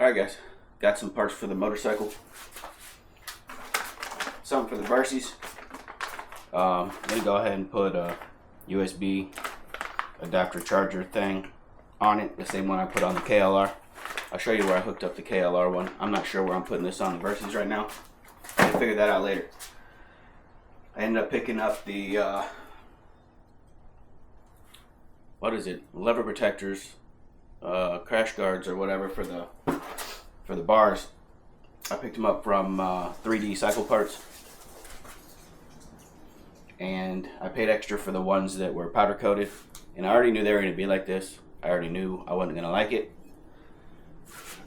Alright guys, got some parts for the motorcycle. Something for the Barsies. I'm going to go ahead and put a USB adapter charger thing on it, the same one I put on the KLR. I'll show you where I hooked up the KLR one. I'm not sure where I'm putting this on the Barsies right now. I'll figure that out later. I ended up picking up the what is it? Lever protectors, crash guards or whatever for the bars. I picked them up from 3D Cycle Parts, and I paid extra for the ones that were powder coated, and I already knew they were going to be like this. I already knew I wasn't going to like it,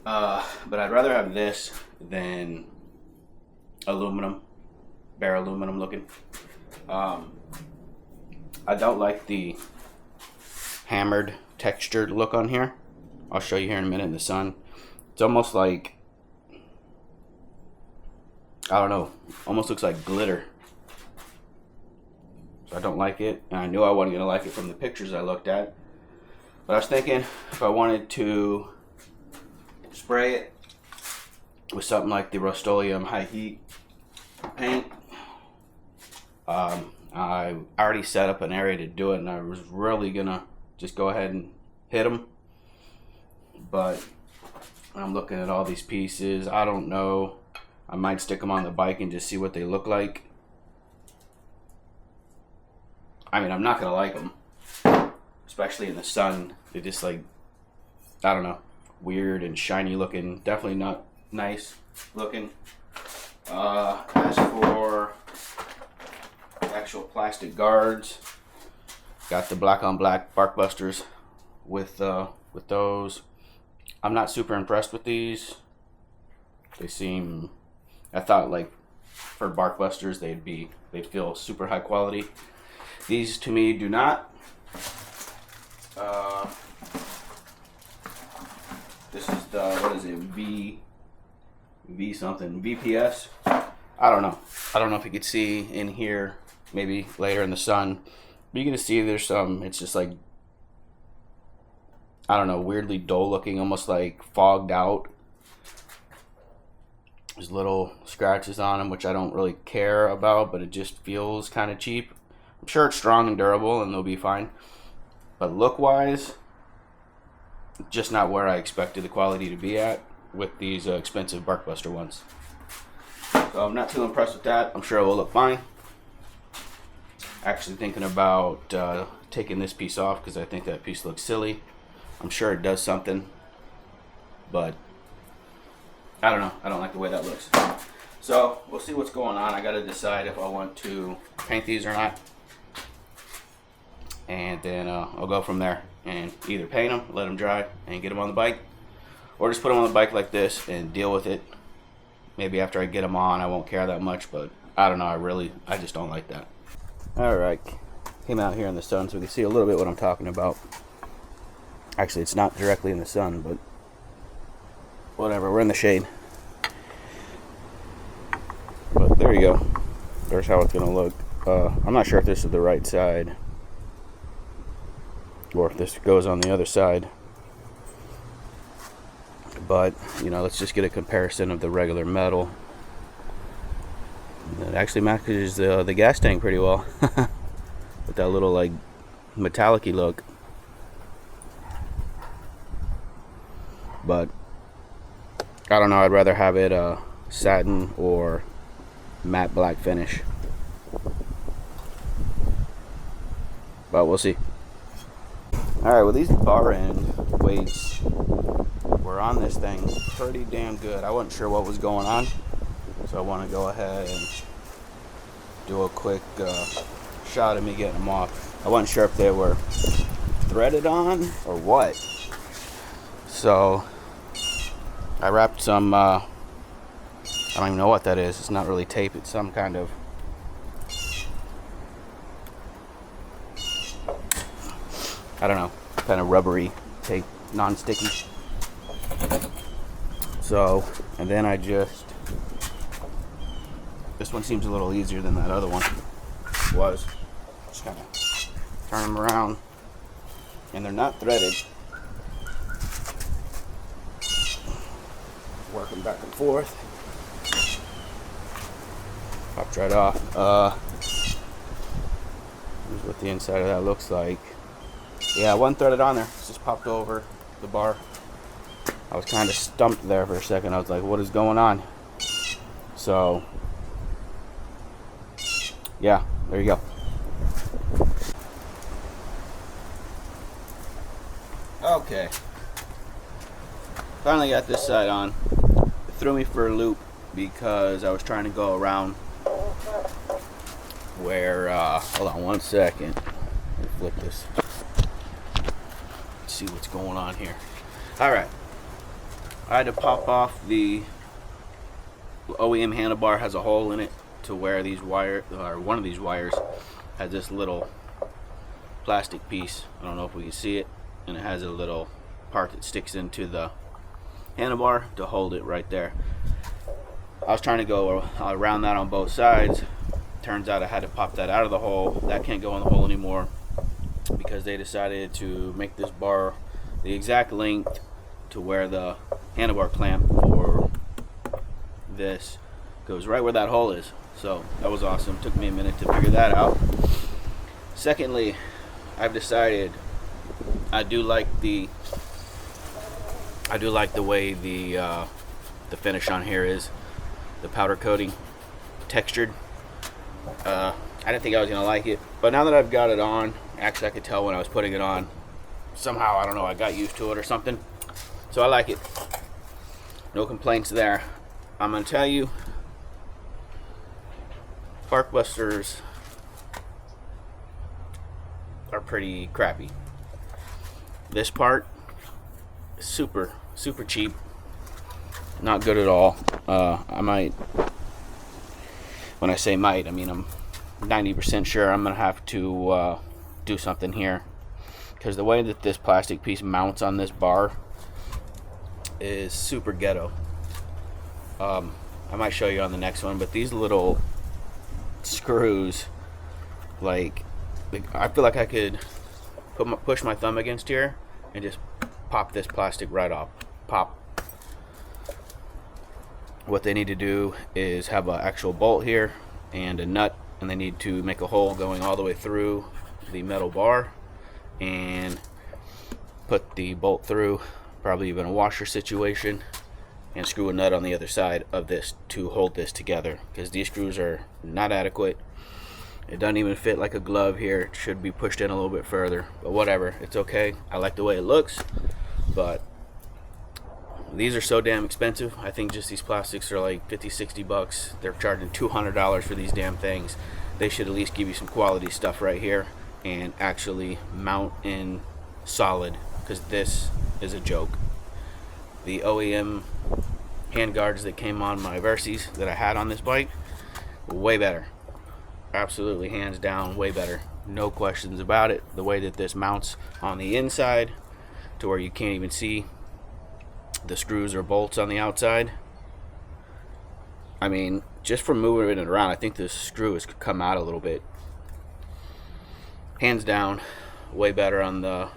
but I'd rather have this than aluminum, bare aluminum looking. I don't like the hammered textured look on here. I'll show you here in a minute in the sun. It's almost like, I don't know, almost looks like glitter. So I don't like it, and I knew I wasn't going to like it from the pictures I looked at. But I was thinking if I wanted to spray it with something like the Rust-Oleum high heat paint, I already set up an area to do it, and I was really going to just go ahead and hit them. But I'm looking at all these pieces. I don't know. I might stick them on the bike and just see what they look like. I mean, I'm not going to like them, especially in the sun. They're just like, I don't know, weird and shiny looking. Definitely not nice looking. As for actual plastic guards, got the black on black Barkbusters with those. I'm not super impressed with these. They seem, I thought like for Barkbusters they'd feel super high quality. These to me do not. This is the, what is it, V something, VPS. I don't know if you could see in here, maybe later in the sun, but you can see there's some, it's just like, I don't know, weirdly dull looking, almost like fogged out. There's little scratches on them, which I don't really care about, but it just feels kind of cheap. I'm sure it's strong and durable and they'll be fine, but look wise, just not where I expected the quality to be at with these expensive Barkbuster ones. So I'm not too impressed with that. I'm sure it will look fine. Actually thinking about taking this piece off because I think that piece looks silly. I'm sure it does something, but I don't know. I don't like the way that looks. So we'll see what's going on. I got to decide if I want to paint these or not, and then I'll go from there and either paint them, let them dry, and get them on the bike, or just put them on the bike like this and deal with it. Maybe after I get them on, I won't care that much, but I don't know. I just don't like that. All right, came out here in the sun so we can see a little bit what I'm talking about. Actually, it's not directly in the sun, but whatever, we're in the shade. But there you go. There's how it's gonna look. I'm not sure if this is the right side or if this goes on the other side, but you know, let's just get a comparison of the regular metal. It actually matches the gas tank pretty well with that little like metallic-y look. But I don't know, I'd rather have it satin or matte black finish, but we'll see. Alright, well, these bar end weights were on this thing pretty damn good. I wasn't sure what was going on, so I want to go ahead and do a quick shot of me getting them off. I wasn't sure if they were threaded on or what, so I wrapped some, I don't even know what that is. It's not really tape. It's some kind of, I don't know, kind of rubbery tape, non-sticky. So, and then I just, this one seems a little easier than that other one was. Just kind of turn them around, and they're not threaded. working back and forth. Popped right off. Here's what the inside of that looks like. Yeah, one threaded on there. It's just popped over the bar. I was kind of stumped there for a second. I was like, what is going on? So, yeah, there you go. Okay. Finally got this side on. It threw me for a loop because I was trying to go around where, hold on one second. Let me flip this. Let's see what's going on here. Alright. I had to pop off the OEM handlebar. Has a hole in it to where these wire, or one of these wires has this little plastic piece. I don't know if we can see it, and it has a little part that sticks into the handlebar to hold it right there. I was trying to go around that on both sides. Turns out I had to pop that out of the hole. That can't go in the hole anymore because they decided to make this bar the exact length to where the handlebar clamp for this goes right where that hole is. So that was awesome. Took me a minute to figure that out. Secondly, I've decided I do like the way the finish on here is. The powder coating, textured. I didn't think I was gonna like it, but now that I've got it on, actually I could tell when I was putting it on. Somehow, I don't know, I got used to it or something. So I like it. No complaints there. I'm gonna tell you, Barkbusters are pretty crappy. This part is super cheap. Not good at all. I might, when I say might, I mean I'm 90% sure I'm gonna have to do something here, because the way that this plastic piece mounts on this bar is super ghetto. I might show you on the next one, but these little screws, like I feel like I could push my thumb against here and just pop this plastic right off. Pop. What they need to do is have an actual bolt here and a nut, and they need to make a hole going all the way through the metal bar and put the bolt through, probably even a washer situation, and screw a nut on the other side of this to hold this together, because these screws are not adequate. It doesn't even fit like a glove here. It should be pushed in a little bit further, but whatever, it's okay. I like the way it looks, but these are so damn expensive. I think just these plastics are like 50-60 bucks. They're charging $200 for these damn things. They should at least give you some quality stuff right here and actually mount in solid, because this is a joke. The OEM hand guards that came on my Versys that I had on this bike, way better. Absolutely, hands down, way better. No questions about it. The way that this mounts on the inside to where you can't even see the screws or bolts on the outside. I mean, just from moving it around, I think this screw has come out a little bit. Hands down, way better on the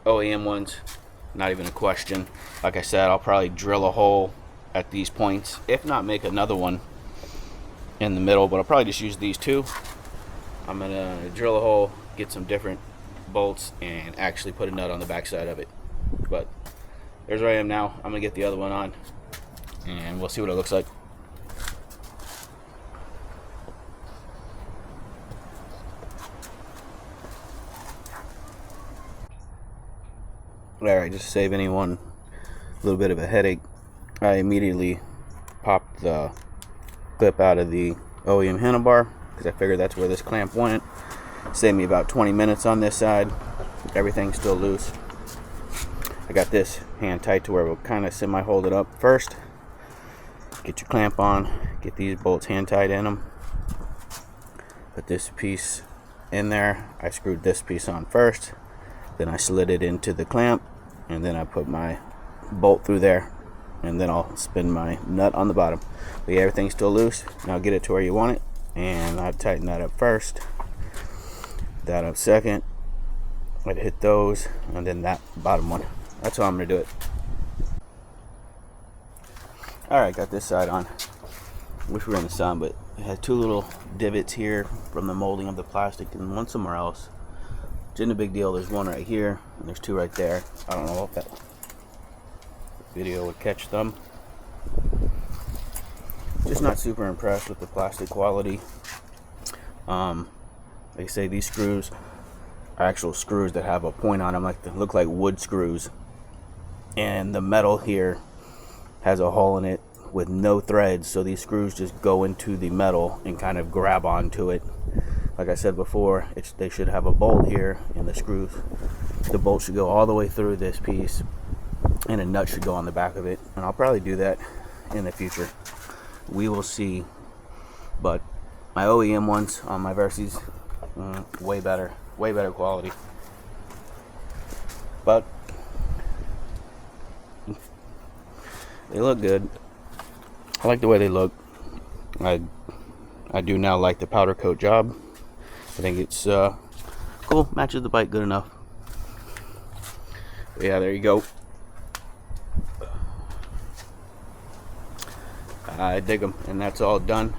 OEM ones. Not even a question. Like I said, I'll probably drill a hole at these points, if not make another one in the middle, but I'll probably just use these two. I'm gonna drill a hole, get some different bolts, and actually put a nut on the back side of it. But there's where I am now. I'm gonna get the other one on, and we'll see what it looks like. Alright, just to save anyone a little bit of a headache, I immediately popped the clip out of the OEM handlebar, because I figured that's where this clamp went. Saved me about 20 minutes on this side. Everything's still loose. I got this hand tight to where we'll kind of semi-hold it up first. Get your clamp on, get these bolts hand tied in them. Put this piece in there. I screwed this piece on first, then I slid it into the clamp, and then I put my bolt through there, and then I'll spin my nut on the bottom. But yeah, everything's still loose. Now get it to where you want it, and I tighten that up first, that up second. I'd hit those, and then that bottom one. That's how I'm gonna do it. Alright, got this side on. Wish we were in the sun, but it has two little divots here from the molding of the plastic and one somewhere else. Which isn't a big deal. There's one right here and there's two right there. I don't know if that video would catch them. Just not super impressed with the plastic quality. Like I say, these screws are actual screws that have a point on them, like they look like wood screws. And the metal here has a hole in it with no threads, so these screws just go into the metal and kind of grab onto it. Like I said before, they should have a bolt here, and the bolt should go all the way through this piece, and a nut should go on the back of it. And I'll probably do that in the future. We will see. But my OEM ones on my Versys, way better quality. But they look good. I like the way they look. I do now like the powder coat job. I think it's cool. Matches the bike good enough. But yeah, there you go. I dig them, and that's all done.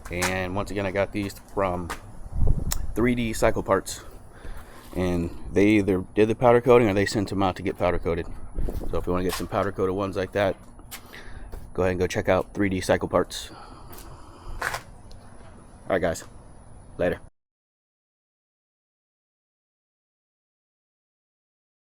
And once again, I got these from 3D Cycle Parts, and they either did the powder coating or they sent them out to get powder coated. So if you want to get some powder coated ones like that, go ahead and go check out 3D Cycle Parts. Alright guys, later.